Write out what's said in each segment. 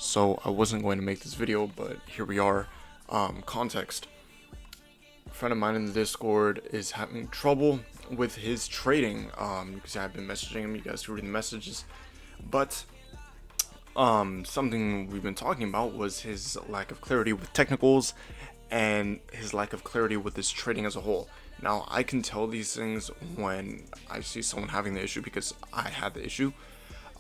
So I wasn't going to make this video, but here we are. Context. A friend of mine in the Discord is having trouble with his trading. Because I've been messaging him, you guys can read the messages. But something we've been talking about was his lack of clarity with technicals and his lack of clarity with his trading as a whole. Now, I can tell these things when I see someone having the issue because I had the issue.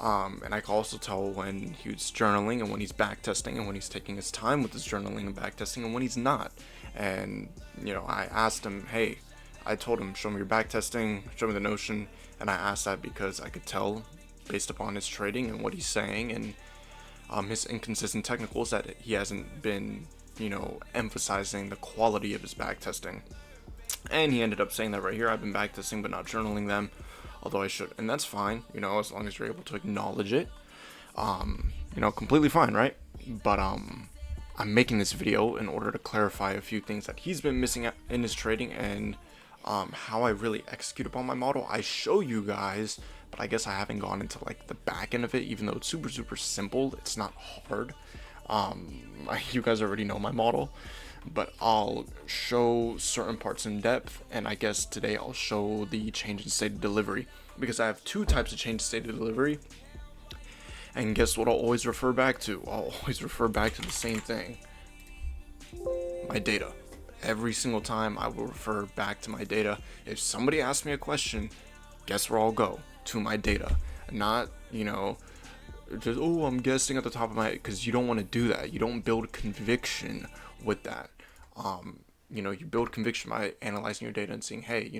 And I can also tell when he's journaling and when he's backtesting and when he's taking his time with his journaling and backtesting and when he's not. And, I asked him, hey, I told him, show me your backtesting, show me the Notion. And I asked that because I could tell based upon his trading and what he's saying and his inconsistent technicals that he hasn't been, emphasizing the quality of his backtesting. And he ended up saying that right here, I've been backtesting but not journaling them, although I should, and that's fine, as long as you're able to acknowledge it, completely fine, right? But I'm making this video in order to clarify a few things that he's been missing in his trading and how I really execute upon my model. I show you guys, but I guess I haven't gone into like the back end of it, even though it's super simple. It's not hard. You guys already know my model, but I'll show certain parts in depth, and I guess today I'll show the change in state of delivery, because I have two types of change in state of delivery, and guess what I'll always refer back to? I'll always refer back to the same thing, my data. Every single time I will refer back to my data. If somebody asks me a question, guess where I'll go? To my data. Not, just, oh, I'm guessing at the top of my head, because you don't want to do that. You don't build conviction with that. You build conviction by analyzing your data and seeing, hey,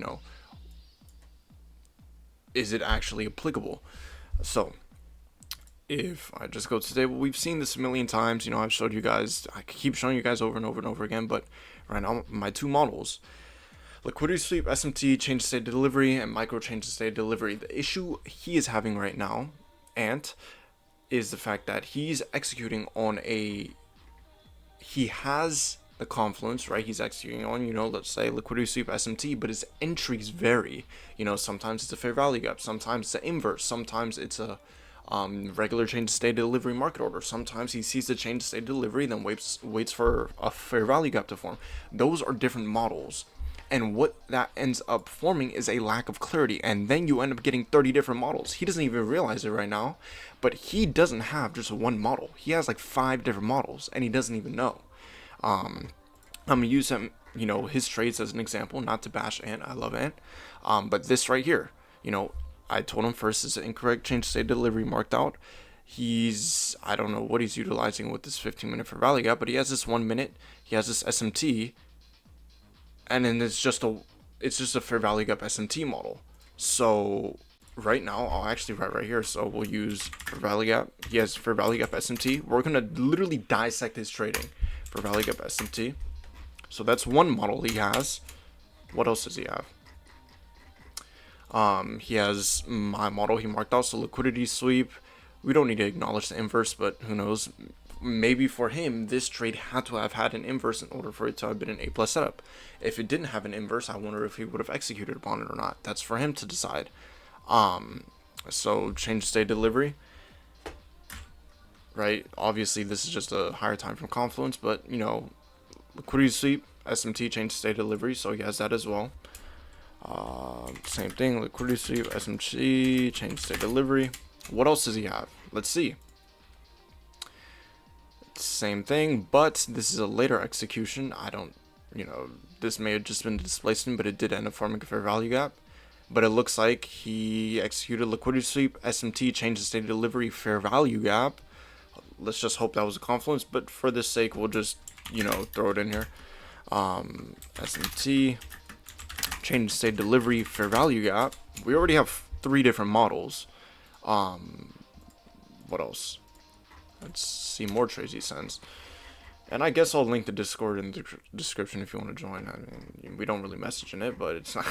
is it actually applicable? So if I just go to today, well, we've seen this a million times. I've showed you guys, I keep showing you guys over and over and over again, but right now my two models, liquidity sweep, SMT, change state delivery, and micro change state delivery. The issue he is having right now, Ant, is the fact that he's executing on he has the confluence, right? He's executing on, let's say liquidity sweep SMT, but his entries vary. Sometimes it's a fair value gap, sometimes it's an inverse, sometimes it's a regular change state delivery market order. Sometimes he sees the change state delivery, then waits for a fair value gap to form. Those are different models. And what that ends up forming is a lack of clarity. And then you end up getting 30 different models. He doesn't even realize it right now. But he doesn't have just one model. He has like 5 different models. And he doesn't even know. I'm going to use him, his trades as an example. Not to bash Ant. I love Ant. But this right here, I told him first is an incorrect change state delivery marked out. I don't know what he's utilizing with this 15-minute fair value gap. But he has this 1 minute. He has this SMT. And then it's just a fair value gap SMT model. So right now, I'll actually write right here. So we'll use fair value gap. He has fair value gap SMT. We're gonna literally dissect his trading. Fair value gap SMT. So that's one model he has. What else does he have? He has my model he marked out. So liquidity sweep. We don't need to acknowledge the inverse, but who knows? Maybe for him, this trade had to have had an inverse in order for it to have been an A+ setup. If it didn't have an inverse, I wonder if he would have executed upon it or not. That's for him to decide. So change state delivery, right? Obviously, this is just a higher time from confluence, but liquidity sweep, SMT, change state delivery. So he has that as well. Same thing, liquidity sweep, SMT, change state delivery. What else does he have? Let's see. Same thing, but this is a later execution. I don't, this may have just been displacement, but it did end up forming a fair value gap. But it looks like he executed liquidity sweep, SMT, change the state of delivery, fair value gap. Let's just hope that was a confluence, but for this sake, we'll just, throw it in here. SMT, change the state of delivery, fair value gap. We already have 3 different models. What else? Let's see more trades he sends. And I guess I'll link the Discord in the description if you want to join. I mean, we don't really message in it, but it's not...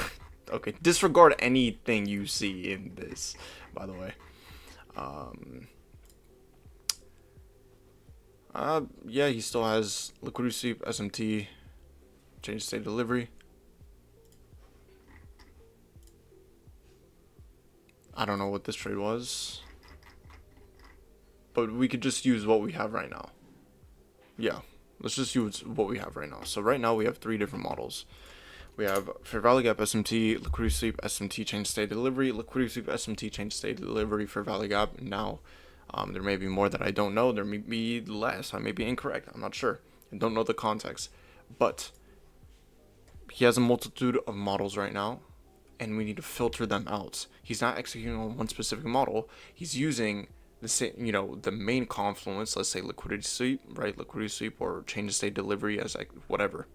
Okay, disregard anything you see in this, by the way. Yeah, he still has liquidity sweep, SMT, change state delivery. I don't know what this trade was. but we could just use what we have right now. Yeah, let's just use what we have right now. So right now we have 3 different models. We have fair value gap SMT, liquidity sweep SMT change state delivery, liquidity sweep SMT change state delivery, fair value gap. Now, there may be more that I don't know. There may be less. I may be incorrect. I'm not sure. I don't know the context. But he has a multitude of models right now, and we need to filter them out. He's not executing on one specific model. He's using the same, the main confluence. Let's say liquidity sweep, right? Liquidity sweep or change state delivery as like whatever.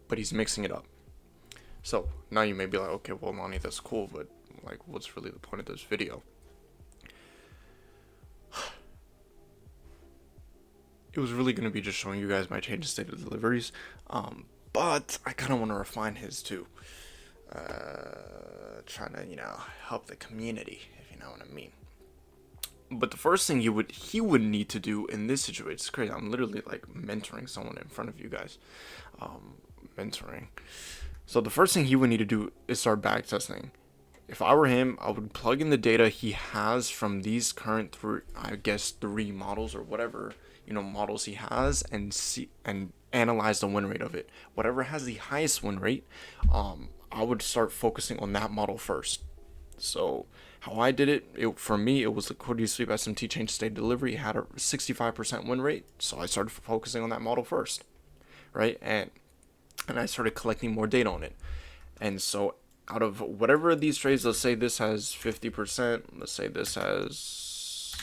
But he's mixing it up. So now you may be like, okay, well, Lonnie, that's cool, but like, what's really the point of this video? It was really going to be just showing you guys my change in state of deliveries, but I kind of want to refine his too. Trying to, help the community, if you know what I mean. But the first thing he would need to do in this situation, it's crazy. I'm literally like mentoring someone in front of you guys. Mentoring. So the first thing he would need to do is start backtesting. If I were him, I would plug in the data he has from these current 3 models or whatever, models he has, and see and analyze the win rate of it. Whatever has the highest win rate, I would start focusing on that model first. So how I did it, for me, it was liquidity sweep SMT change state delivery. It had a 65% win rate, so I started focusing on that model first, right? And I started collecting more data on it. And so out of whatever of these trades, let's say this has 50%, let's say this has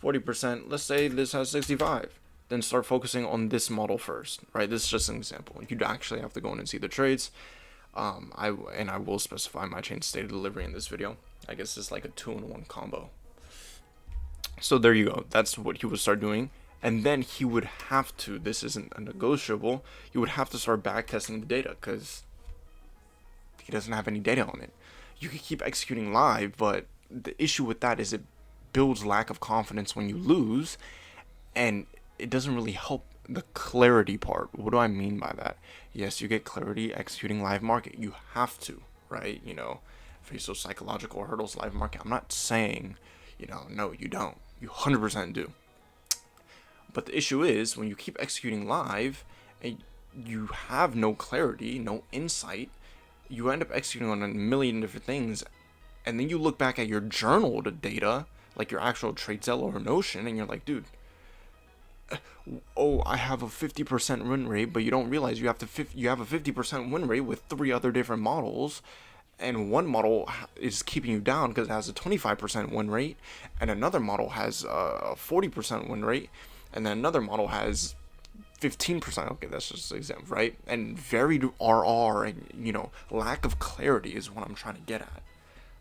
40%, let's say this has 65, then start focusing on this model first, right? This is just an example. You'd actually have to go in and see the trades. I will specify my change state of delivery in this video. I guess it's like a 2-in-1 combo. So there you go. That's what he would start doing. And then he would have to, this isn't a negotiable, he would have to start backtesting the data because he doesn't have any data on it. You can keep executing live, but the issue with that is it builds lack of confidence when you lose, and it doesn't really help the clarity part. What do I mean by that? Yes, you get clarity executing live market. You have to, right? Face those psychological hurdles live market. I'm not saying, no, you don't. You 100% do. But the issue is when you keep executing live and you have no clarity, no insight, you end up executing on a million different things, and then you look back at your journaled data, like your actual TradeZella or Notion, and you're like, dude, I have a 50% win rate, but you don't realize you have a 50% win rate with 3 other different models, and one model is keeping you down because it has a 25% win rate, and another model has a 40% win rate, and then another model has 15%. Okay, that's just an example, right? And varied RR and lack of clarity is what I'm trying to get at.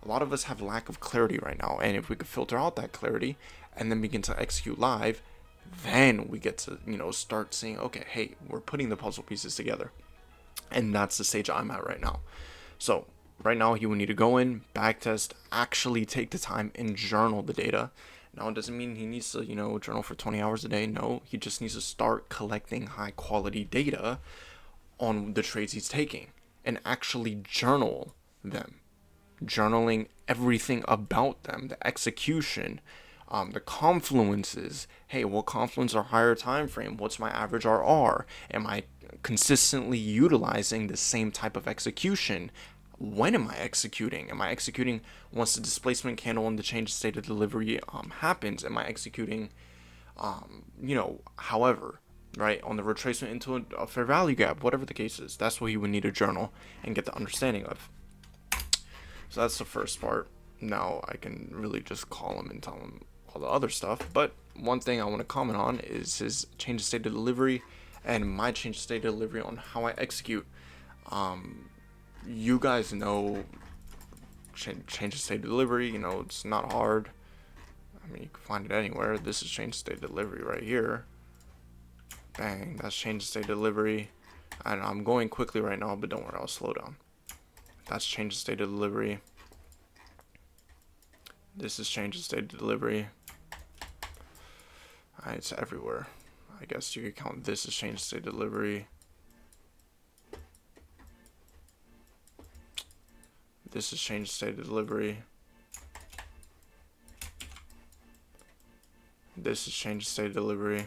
A lot of us have lack of clarity right now, and if we could filter out that clarity and then begin to execute live, then we get to start seeing, okay, hey, we're putting the puzzle pieces together. And that's the stage I'm at right now. So right now he would need to go in, backtest, actually take the time and journal the data. Now, it doesn't mean he needs to, journal for 20 hours a day. No, he just needs to start collecting high quality data on the trades he's taking and actually journal them. Journaling everything about them, the execution, the confluences. Hey, what confluence are higher time frame? What's my average RR? Am I consistently utilizing the same type of execution? When am I executing? Am I executing once the displacement candle and the change state of delivery happens? Am I executing, however, right, on the retracement into a fair value gap, whatever the case is? That's what you would need a journal and get the understanding of. So that's the first part. Now I can really just call him and tell him all the other stuff. But one thing I want to comment on is his change of state of delivery and my change of state of delivery on how I execute. You guys know change of state of delivery, it's not hard. I mean, you can find it anywhere. This is change of state of delivery right here. Bang, that's change of state of delivery. And I'm going quickly right now, but don't worry, I'll slow down. That's change of state of delivery. This is change of state of delivery. It's everywhere. I guess you could count this as change of state of delivery. This is change state of delivery. This is change of state delivery.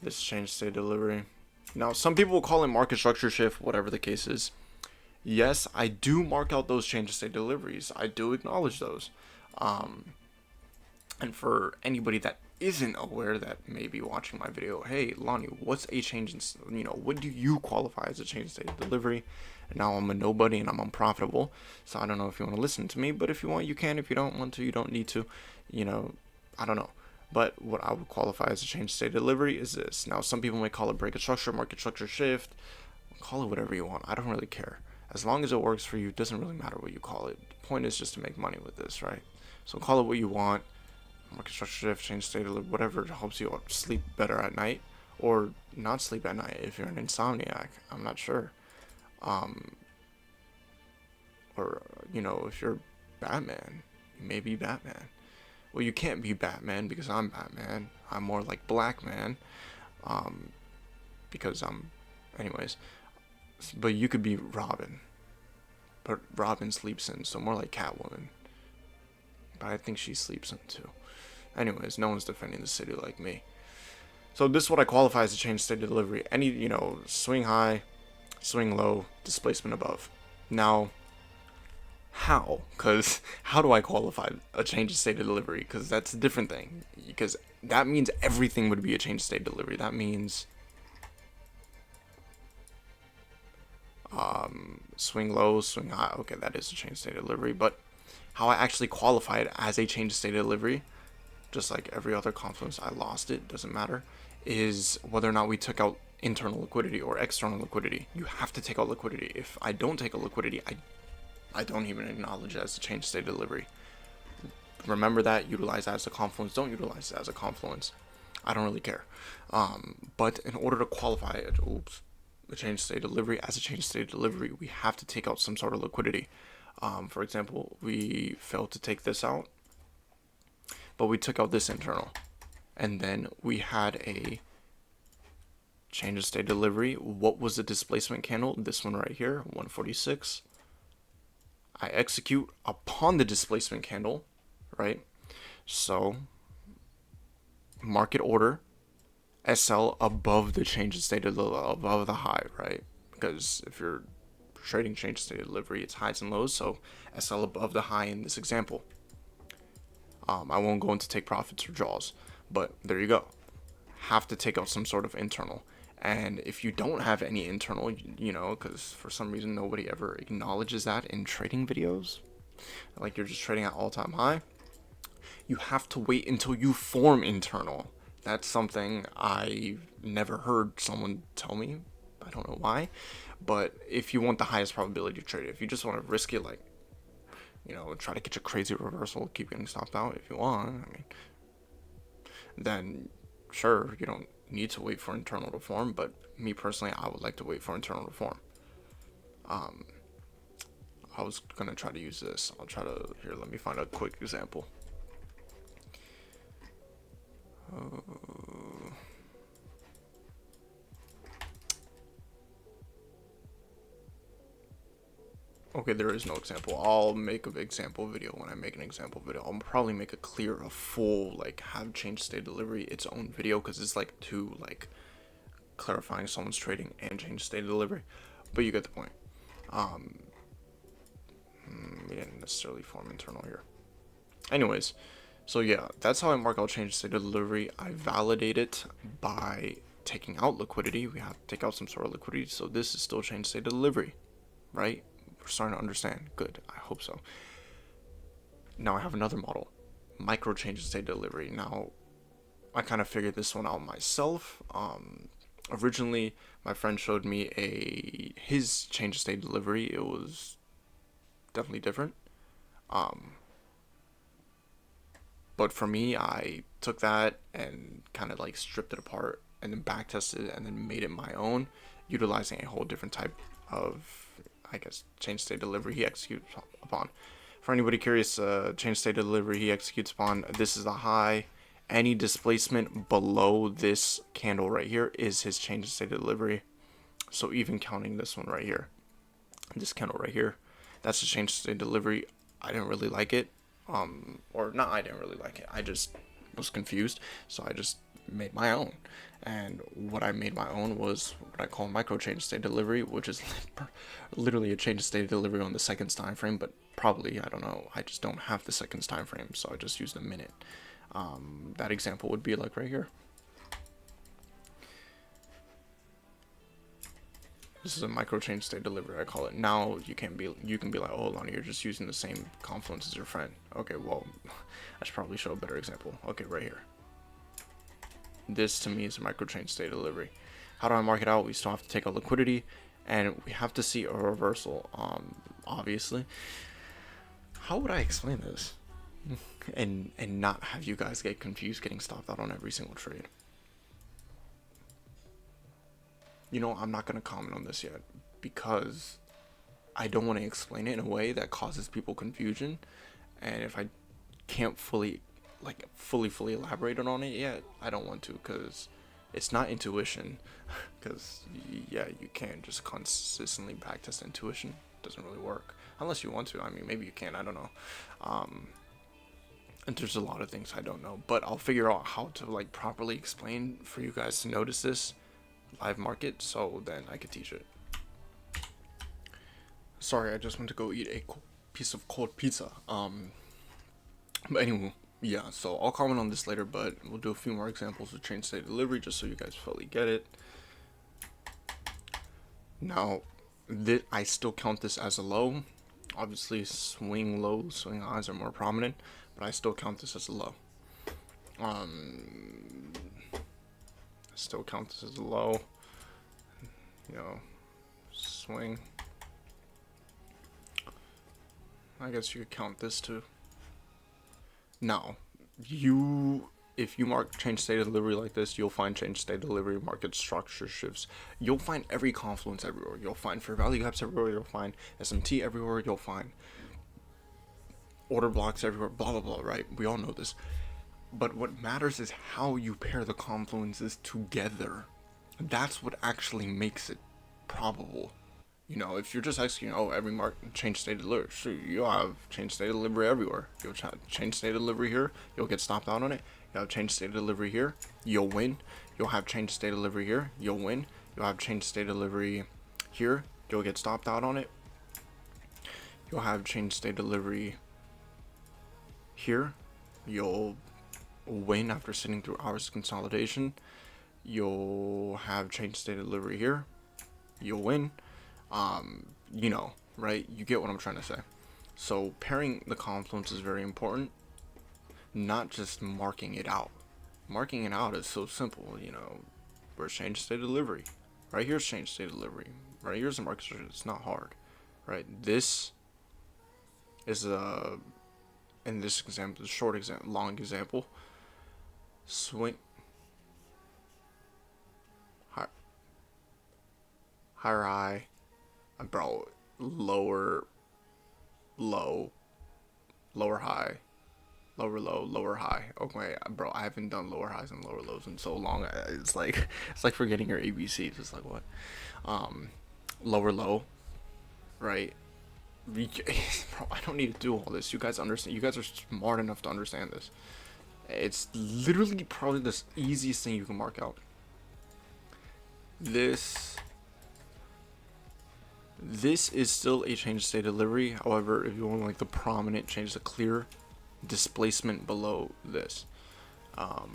This is change of state delivery. Now, some people will call it market structure shift, whatever the case is. Yes, I do mark out those change of state deliveries. I do acknowledge those. And for anybody that isn't aware that may be watching my video, hey, Lonnie, what's a change in, what do you qualify as a change in state of delivery? And now I'm a nobody and I'm unprofitable. So I don't know if you want to listen to me, but if you want, you can. If you don't want to, you don't need to. I don't know. But what I would qualify as a change in state of delivery is this. Now, some people may call it break of structure, market structure shift. Call it whatever you want. I don't really care. As long as it works for you, it doesn't really matter what you call it. The point is just to make money with this, right? So call it what you want. Market structure shift, change state of whatever helps you sleep better at night, or not sleep at night if you're an insomniac. I'm not sure. Or if you're Batman, you may be Batman. Well, you can't be Batman because I'm Batman. I'm more like Black Man, because anyways. But you could be Robin, but Robin sleeps in, so more like Catwoman. But I think she sleeps in too. Anyways, no one's defending the city like me. So this is what I qualify as a change state of delivery. Any, swing high, swing low, displacement above. Now, how? Because how do I qualify a change of state of delivery? Because that's a different thing. Because that means everything would be a change of state of delivery. That means swing low, swing high. Okay, that is a change of state of delivery. But how I actually qualify it as a change of state of delivery, just like every other confluence, I lost it, doesn't matter, is whether or not we took out internal liquidity or external liquidity. You have to take out liquidity. If I don't take out liquidity, I don't even acknowledge it as a change state delivery. Remember that, utilize that as a confluence, don't utilize it as a confluence. I don't really care. But in order to qualify it, a change state delivery as a change state delivery, we have to take out some sort of liquidity. For example, we failed to take this out, but we took out this internal, and then we had a change of state delivery. What was the displacement candle? This one right here, 146. I execute upon the displacement candle, right? So market order, SL above the change of state above the high, right? Because if you're trading change of state delivery, it's highs and lows, so SL above the high in this example. I won't go into take profits or draws, but there you go. Have to take out some sort of internal. And if you don't have any internal, because for some reason nobody ever acknowledges that in trading videos, like you're just trading at all-time high, you have to wait until you form internal. That's something I've never heard someone tell me. I don't know why. But if you want the highest probability to trade it, if you just want to risk it, like, try to catch a crazy reversal, keep getting stopped out if you want, then sure, you don't need to wait for internal to form, but me personally, I would like to wait for internal to form. I was gonna try to use this. Let me find a quick example. Okay, there is no example. I'll make an example video when I make an example video. I'll probably make a full, have change state delivery its own video, because it's too clarifying someone's trading and change state delivery. But you get the point. We didn't necessarily form internal here. Anyways, so yeah, that's how I mark out change state delivery. I validate it by taking out liquidity. We have to take out some sort of liquidity, so this is still change state delivery, right? We're starting to understand. Good, I hope so. Now I have another model, micro change state delivery. Now I kind of figured this one out myself. Originally my friend showed me his change of state delivery. It was definitely different. But for me, I took that and kind of stripped it apart and then back tested it and then made it my own, utilizing a whole different type of, change state delivery he executes upon. For anybody curious, change state delivery he executes upon, this is the high. Any displacement below this candle right here is his change of state delivery. So even counting this one right here, this candle right here, that's the change of state delivery. I didn't really like it. Or not, I didn't really like it. I just was confused, so I just made my own. And what I made my own was what I call micro change state delivery, which is literally a change state delivery on the seconds time frame, but probably, I don't know, I just don't have the seconds time frame, so I just used a minute. That example would be like right here. This is a micro change state delivery, I call it. Now you can be like, oh, hold on, you're just using the same confluence as your friend. Okay, well, I should probably show a better example. Okay, right here. This to me is a micro change state delivery. How do I mark it out? We still have to take out liquidity, and we have to see a reversal. Obviously. How would I explain this? and not have you guys get confused getting stopped out on every single trade? You know, I'm not going to comment on this yet because I don't want to explain it in a way that causes people confusion. And if I can't fully elaborate on it yet, I don't want to, because it's not intuition. Because, yeah, you can't just consistently backtest intuition. It doesn't really work. Unless you want to. I mean, maybe you can. I don't know. And there's a lot of things I don't know. But I'll figure out how to, like, properly explain for you guys to notice this live market, so then I could teach it. Sorry, I just went to go eat a piece of cold pizza. But anyway, yeah, so I'll comment on this later, but we'll do a few more examples of change state delivery just so you guys fully get it. Now, I still count this as a low. Obviously, swing lows, swing highs are more prominent, but I still count this as a low. Still count this as a low, you know, swing. I guess you could count this too. Now, if you mark change state delivery like this, you'll find change state delivery, market structure shifts. You'll find every confluence everywhere. You'll find fair value gaps everywhere. You'll find SMT everywhere. You'll find order blocks everywhere. Blah blah blah. Right? We all know this. But what matters is how you pair the confluences together. That's what actually makes it probable. You know, if you're just asking, oh, every mark change state delivery, sure, you'll have change state delivery everywhere. You'll change state delivery here, you'll get stopped out on it. You'll have change state delivery here, you'll win. You'll have change state delivery here, you'll win. You'll have change state delivery here, you'll get stopped out on it. You'll have change state delivery here, you'll win after sitting through hours of consolidation. You'll have change state delivery here, you'll win. You know, right? You get what I'm trying to say. So pairing the confluence is very important, not just marking it out. Marking it out is so simple, you know. Where's change state delivery? Right here's change state delivery. Right here's the market structure. It's not hard, right? This is in this example, the short example, long example. Swing. Higher high. Bro, lower low, lower high, lower low, lower high. Okay, bro, I haven't done lower highs and lower lows in so long. It's like forgetting your ABCs. It's like what? Lower low, right? Bro, I don't need to do all this. You guys understand. You guys are smart enough to understand this. It's literally probably the easiest thing you can mark out. This is still a change state delivery. However, if you want like the prominent change, the clear displacement below this, I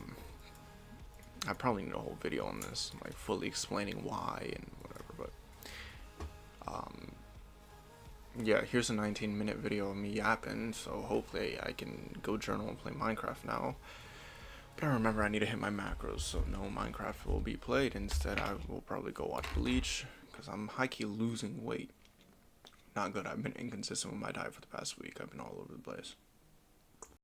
probably need a whole video on this, like fully explaining why and whatever. But yeah, here's a 19-minute video of me yapping. So hopefully I can go journal and play Minecraft now. But remember, I need to hit my macros, so no Minecraft will be played. Instead, I will probably go watch Bleach, because I'm high-key losing weight. Not good. I've been inconsistent with my diet for the past week. I've been all over the place.